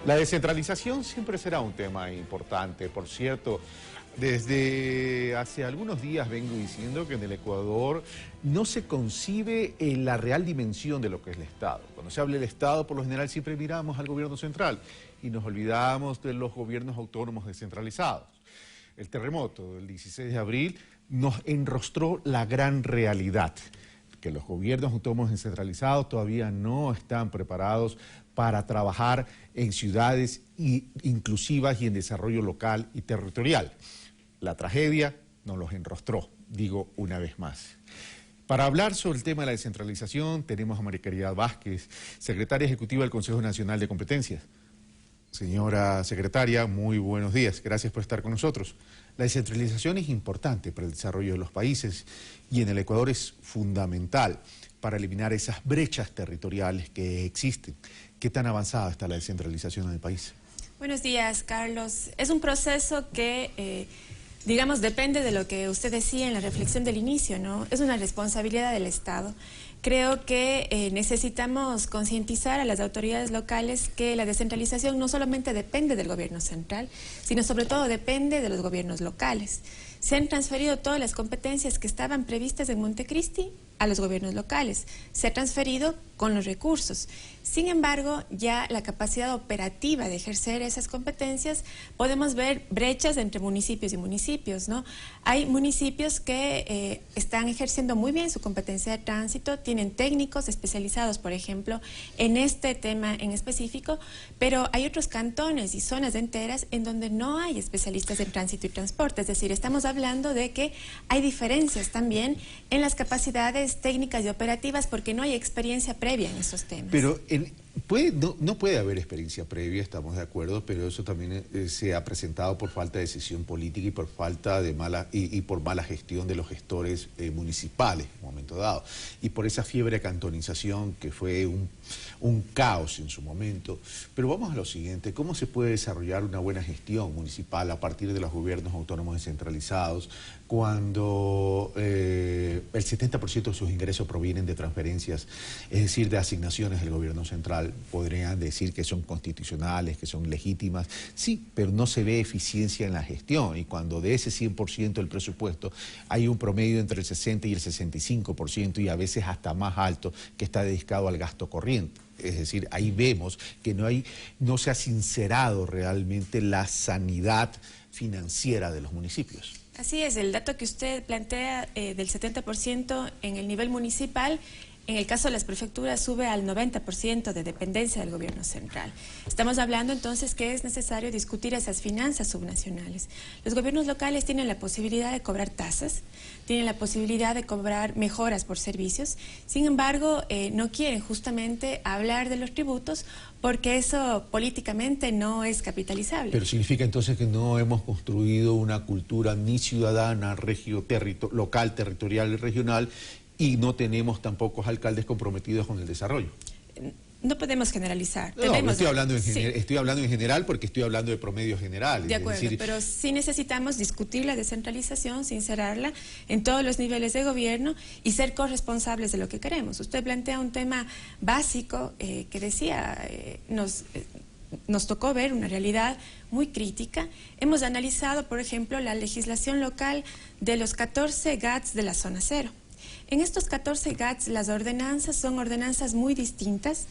La descentralización siempre será un tema importante. Por cierto, desde hace algunos días vengo diciendo que en el Ecuador no se concibe la real dimensión de lo que es el Estado. Cuando se habla del Estado, por lo general siempre miramos al gobierno central y nos olvidamos de los gobiernos autónomos descentralizados. El terremoto del 16 de abril nos enrostró la gran realidad, que los gobiernos autónomos descentralizados todavía no están preparados para trabajar en ciudades inclusivas y en desarrollo local y territorial. La tragedia nos los enrostró, digo una vez más. Para hablar sobre el tema de la descentralización tenemos a María Caridad Vázquez, secretaria ejecutiva del Consejo Nacional de Competencias. Señora secretaria, muy buenos días. Gracias por estar con nosotros. La descentralización es importante para el desarrollo de los países y en el Ecuador es fundamental para eliminar esas brechas territoriales que existen. ¿Qué tan avanzada está la descentralización en el país? Buenos días, Carlos. Es un proceso que, digamos, depende de lo que usted decía en la reflexión del inicio, ¿no? Es una responsabilidad del Estado. Creo que necesitamos concientizar a las autoridades locales que la descentralización no solamente depende del gobierno central, sino sobre todo depende de los gobiernos locales. Se han transferido todas las competencias que estaban previstas en Montecristi a los gobiernos locales. Se ha transferido con los recursos. Sin embargo, ya la capacidad operativa de ejercer esas competencias, podemos ver brechas entre municipios y municipios, ¿no? Hay municipios que están ejerciendo muy bien su competencia de tránsito, tienen técnicos especializados, por ejemplo, en este tema en específico, pero hay otros cantones y zonas enteras en donde no hay especialistas en tránsito y transporte. Es decir, estamos hablando de que hay diferencias también en las capacidades técnicas y operativas porque no hay experiencia previa en esos temas. Pero no puede haber experiencia previa, estamos de acuerdo, pero eso también se ha presentado por falta de decisión política y por falta de por mala gestión de los gestores municipales en un momento dado. Y por esa fiebre de cantonización que fue un caos en su momento. Pero vamos a lo siguiente, ¿cómo se puede desarrollar una buena gestión municipal a partir de los gobiernos autónomos descentralizados cuando el 70% de sus ingresos provienen de transferencias, es decir, de asignaciones del gobierno central? Podrían decir que son constitucionales, que son legítimas, sí, pero no se ve eficiencia en la gestión, y cuando de ese 100% del presupuesto hay un promedio entre el 60 y el 65% y a veces hasta más alto que está dedicado al gasto corriente. Es decir, ahí vemos que no se ha sincerado realmente la sanidad financiera de los municipios. Así es, el dato que usted plantea del 70% en el nivel municipal, en el caso de las prefecturas sube al 90% de dependencia del gobierno central. Estamos hablando entonces que es necesario discutir esas finanzas subnacionales. Los gobiernos locales tienen la posibilidad de cobrar tasas, tienen la posibilidad de cobrar mejoras por servicios, sin embargo no quieren justamente hablar de los tributos porque eso políticamente no es capitalizable. Pero significa entonces que no hemos construido una cultura ni ciudadana, local, territorial y regional, y no tenemos tampoco alcaldes comprometidos con el desarrollo. No podemos generalizar. No, estoy hablando en general porque estoy hablando de promedios generales. De acuerdo, pero sí necesitamos discutir la descentralización, sincerarla en todos los niveles de gobierno y ser corresponsables de lo que queremos. Usted plantea un tema básico que decía, nos tocó ver una realidad muy crítica. Hemos analizado, por ejemplo, la legislación local de los 14 GATS de la zona cero. En estos 14 GATS las ordenanzas son ordenanzas muy distintas,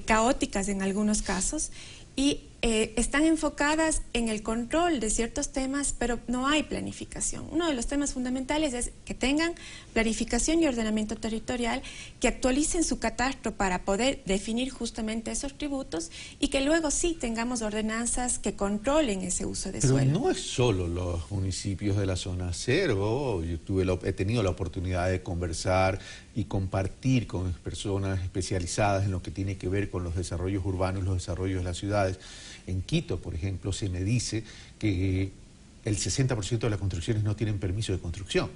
caóticas en algunos casos, y están enfocadas en el control de ciertos temas, pero no hay planificación. Uno de los temas fundamentales es que tengan planificación y ordenamiento territorial, que actualicen su catastro para poder definir justamente esos tributos y que luego sí tengamos ordenanzas que controlen ese uso de suelo. Pero no es solo los municipios de la zona cero. Yo he tenido la oportunidad de conversar y compartir con personas especializadas en lo que tiene que ver con los desarrollos urbanos, los desarrollos de las ciudades. En Quito, por ejemplo, se me dice que el 60% de las construcciones no tienen permiso de construcción.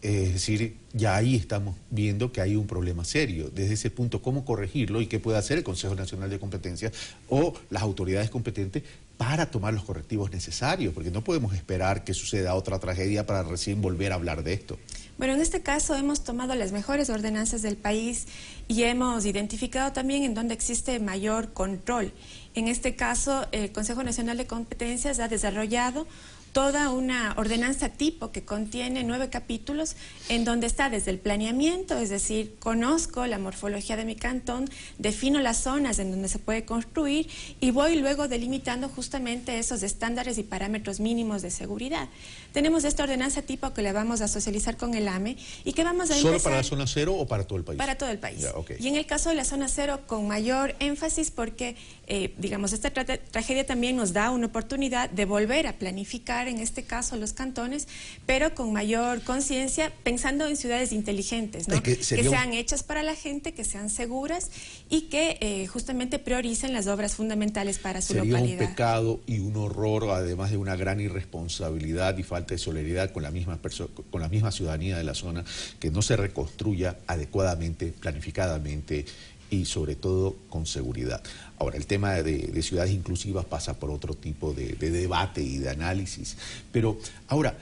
Es decir, ya ahí estamos viendo que hay un problema serio. Desde ese punto, ¿cómo corregirlo y qué puede hacer el Consejo Nacional de Competencias o las autoridades competentes para tomar los correctivos necesarios, porque no podemos esperar que suceda otra tragedia para recién volver a hablar de esto. Bueno, en este caso hemos tomado las mejores ordenanzas del país y hemos identificado también en dónde existe mayor control. En este caso, el Consejo Nacional de Competencias ha desarrollado toda una ordenanza tipo que contiene 9 capítulos en donde está desde el planeamiento, es decir, conozco la morfología de mi cantón, defino las zonas en donde se puede construir y voy luego delimitando justamente esos estándares y parámetros mínimos de seguridad. Tenemos esta ordenanza tipo que la vamos a socializar con el AME y que vamos a empezar... ¿Solo para la zona cero o para todo el país? Para todo el país. Ya, okay. Y en el caso de la zona cero con mayor énfasis porque, digamos, esta tragedia también nos da una oportunidad de volver a planificar en este caso los cantones, pero con mayor conciencia, pensando en ciudades inteligentes, ¿no? Que sean hechas para la gente, que sean seguras y que justamente prioricen las obras fundamentales para su localidad. Sería un pecado y un horror, además de una gran irresponsabilidad y falta de solidaridad con la misma ciudadanía de la zona, que no se reconstruya adecuadamente, planificadamente y sobre todo con seguridad. Ahora, el tema de ciudades inclusivas pasa por otro tipo de debate y de análisis. Pero ahora,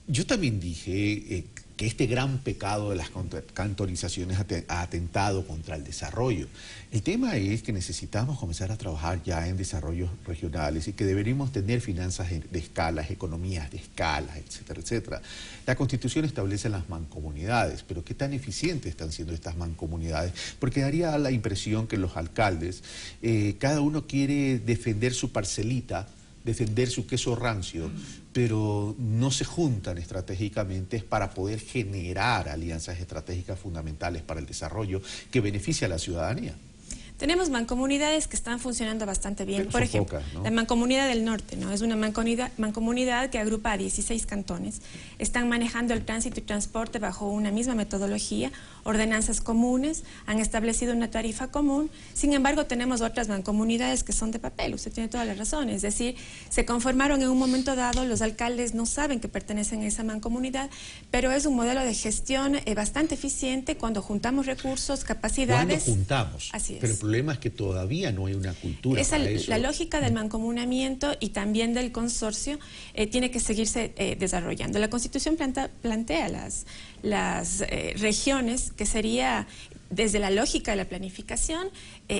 yo también dije que este gran pecado de las cantonizaciones ha atentado contra el desarrollo. El tema es que necesitamos comenzar a trabajar ya en desarrollos regionales y que deberíamos tener finanzas de escalas, economías de escalas, etcétera, etcétera. La Constitución establece las mancomunidades, pero ¿qué tan eficientes están siendo estas mancomunidades? Porque daría la impresión que los alcaldes, cada uno quiere defender su parcelita, defender su queso rancio, pero no se juntan estratégicamente para poder generar alianzas estratégicas fundamentales para el desarrollo que beneficia a la ciudadanía. Tenemos mancomunidades que están funcionando bastante bien. Pero por ejemplo, pocas, ¿no? La Mancomunidad del Norte, ¿no? Es una mancomunidad que agrupa a 16 cantones. Están manejando el tránsito y transporte bajo una misma metodología, ordenanzas comunes, han establecido una tarifa común. Sin embargo, tenemos otras mancomunidades que son de papel. Usted tiene toda la razón. Es decir, se conformaron en un momento dado, los alcaldes no saben que pertenecen a esa mancomunidad, pero es un modelo de gestión bastante eficiente cuando juntamos recursos, capacidades. Cuando juntamos. Así es. Pero el problema es que todavía no hay una cultura para eso. La lógica del mancomunamiento y también del consorcio tiene que seguirse desarrollando. La Constitución plantea las regiones que sería, desde la lógica de la planificación,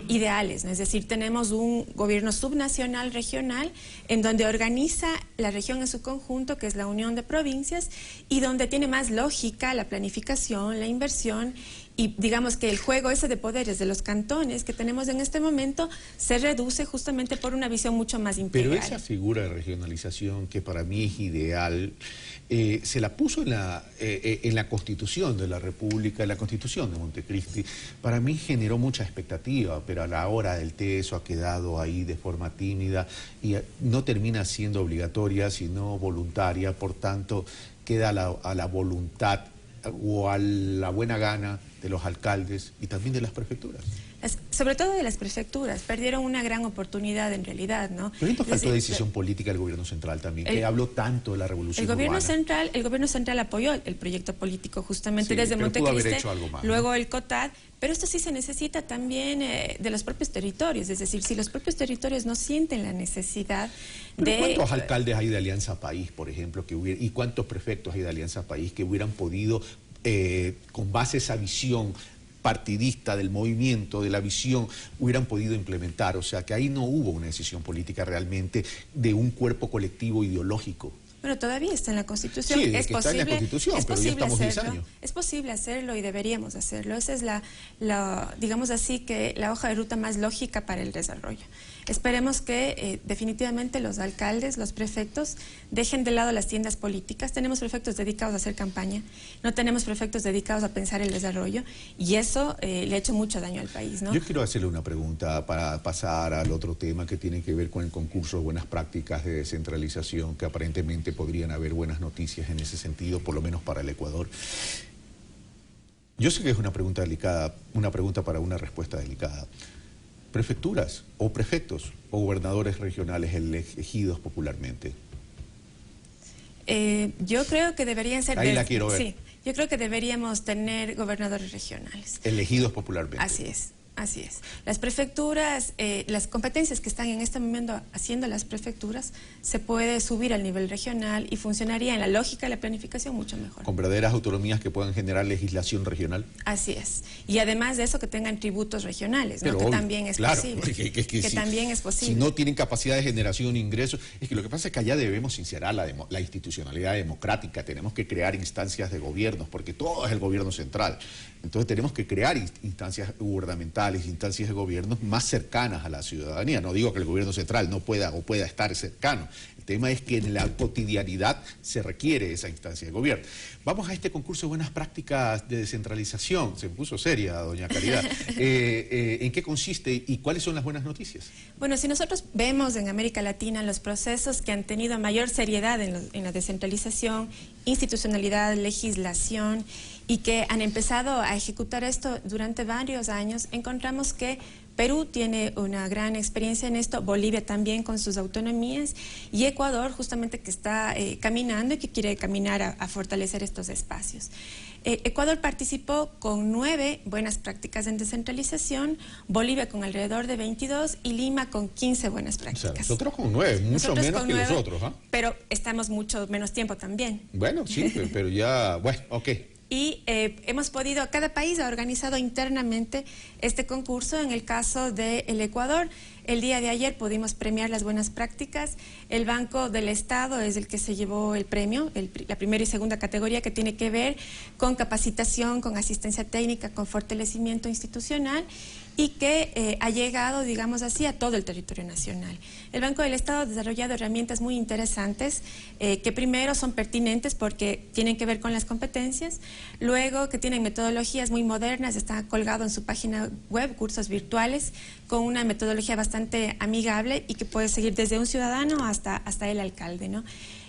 ideales, ¿no? Es decir, tenemos un gobierno subnacional regional en donde organiza la región en su conjunto, que es la Unión de Provincias, y donde tiene más lógica la planificación, la inversión, y digamos que el juego ese de poderes de los cantones que tenemos en este momento se reduce justamente por una visión mucho más integral. Pero esa figura de regionalización, que para mí es ideal, se la puso en la Constitución de la República, en la Constitución de Montecristi. Para mí generó mucha expectativa, pero a la hora del TESO ha quedado ahí de forma tímida y no termina siendo obligatoria, sino voluntaria. Por tanto, queda a la voluntad o a la buena gana de los alcaldes y también de las prefecturas. Sobre todo de las prefecturas, perdieron una gran oportunidad en realidad, ¿no? Pero esto faltó de decisión política del gobierno central también, que habló tanto de la revolución urbana. El gobierno central apoyó el proyecto político justamente desde Montecristi, luego el COTAD, pero esto sí se necesita también de los propios territorios, es decir, si los propios territorios no sienten la necesidad de... ¿Cuántos alcaldes hay de Alianza País, por ejemplo, y cuántos prefectos hay de Alianza País que hubieran podido, con base a esa visión partidista del movimiento, de la visión, hubieran podido implementar? O sea, que ahí no hubo una decisión política realmente de un cuerpo colectivo ideológico. Bueno, todavía está en la Constitución. Sí, está en la Constitución, pero ya estamos 10 años. Es posible hacerlo y deberíamos hacerlo. Esa es digamos así, que la hoja de ruta más lógica para el desarrollo. Esperemos que definitivamente los alcaldes, los prefectos, dejen de lado las tiendas políticas. Tenemos prefectos dedicados a hacer campaña, no tenemos prefectos dedicados a pensar el desarrollo, y eso le ha hecho mucho daño al país, ¿no? Yo quiero hacerle una pregunta para pasar al otro tema que tiene que ver con el concurso de buenas prácticas de descentralización, que aparentemente podrían haber buenas noticias en ese sentido, por lo menos para el Ecuador. Yo sé que es una pregunta delicada, una pregunta para una respuesta delicada. Prefecturas o prefectos o gobernadores regionales elegidos popularmente. Yo creo que deberían ser... Ahí la quiero ver. Sí, yo creo que deberíamos tener gobernadores regionales. Elegidos popularmente. Así es. Así es. Las prefecturas, las competencias que están en este momento haciendo las prefecturas, se puede subir al nivel regional y funcionaría en la lógica de la planificación mucho mejor. Con verdaderas autonomías que puedan generar legislación regional. Así es. Y además de eso, que tengan tributos regionales, ¿no? Que obvio, también es claro, posible. Que si, también es posible. Si no tienen capacidad de generación de ingresos, es que lo que pasa es que allá debemos sincerar la institucionalidad democrática, tenemos que crear instancias de gobiernos, porque todo es el gobierno central. Entonces tenemos que crear instancias gubernamentales, instancias de gobiernos más cercanas a la ciudadanía. No digo que el gobierno central no pueda o pueda estar cercano. El tema es que en la cotidianidad se requiere esa instancia de gobierno. Vamos a este concurso de buenas prácticas de descentralización. Se puso seria, doña Caridad. ¿En qué consiste y cuáles son las buenas noticias? Bueno, si nosotros vemos en América Latina los procesos que han tenido mayor seriedad en la descentralización, institucionalidad, legislación, y que han empezado a ejecutar esto durante varios años, encontramos que Perú tiene una gran experiencia en esto, Bolivia también con sus autonomías, y Ecuador justamente que está caminando y que quiere caminar a fortalecer estos espacios. Ecuador participó con 9 buenas prácticas en descentralización, Bolivia con alrededor de 22 y Lima con 15 buenas prácticas. O sea, nosotros con 9, mucho menos que 9, los otros. ¿Ah? Pero estamos mucho menos tiempo también. Bueno, sí, pero ya, bueno, ok. Y hemos podido, cada país ha organizado internamente este concurso. En el caso del Ecuador, el día de ayer pudimos premiar las buenas prácticas. El Banco del Estado es el que se llevó el premio, la primera y segunda categoría, que tiene que ver con capacitación, con asistencia técnica, con fortalecimiento institucional, y que ha llegado, digamos así, a todo el territorio nacional. El Banco del Estado ha desarrollado herramientas muy interesantes que primero son pertinentes porque tienen que ver con las competencias, luego que tienen metodologías muy modernas, está colgado en su página web, cursos virtuales, con una metodología bastante amigable y que puede seguir desde un ciudadano hasta el alcalde, ¿no?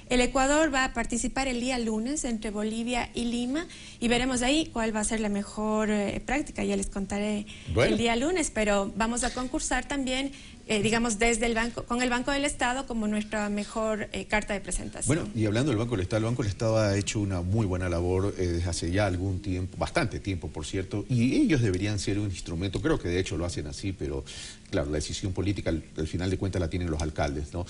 El Ecuador va a participar el día lunes entre Bolivia y Lima y veremos ahí cuál va a ser la mejor práctica. Ya les contaré el día lunes, pero vamos a concursar también, digamos, desde el banco, con el Banco del Estado como nuestra mejor carta de presentación. Bueno, y hablando del Banco del Estado, el Banco del Estado ha hecho una muy buena labor desde hace ya algún tiempo, bastante tiempo, por cierto, y ellos deberían ser un instrumento, creo que de hecho lo hacen así, pero claro, la decisión política al final de cuentas la tienen los alcaldes, ¿no?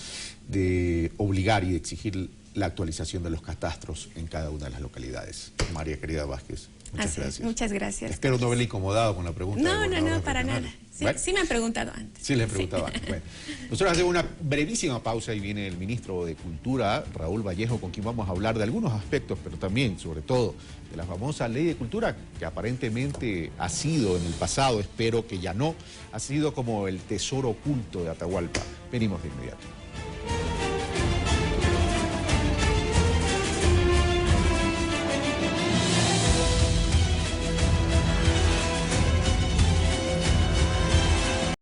De obligar y de exigir la actualización de los catastros en cada una de las localidades. María Caridad Vázquez, muchas gracias. Muchas gracias. Espero no haberle incomodado con la pregunta. No, para nada. Sí, bueno, sí me han preguntado antes. Sí, le he preguntado antes. Bueno, nosotros hacemos una brevísima pausa y viene el ministro de Cultura, Raúl Vallejo, con quien vamos a hablar de algunos aspectos, pero también, sobre todo, de la famosa Ley de Cultura, que aparentemente ha sido en el pasado, espero que ya no, ha sido como el tesoro oculto de Atahualpa. Venimos de inmediato.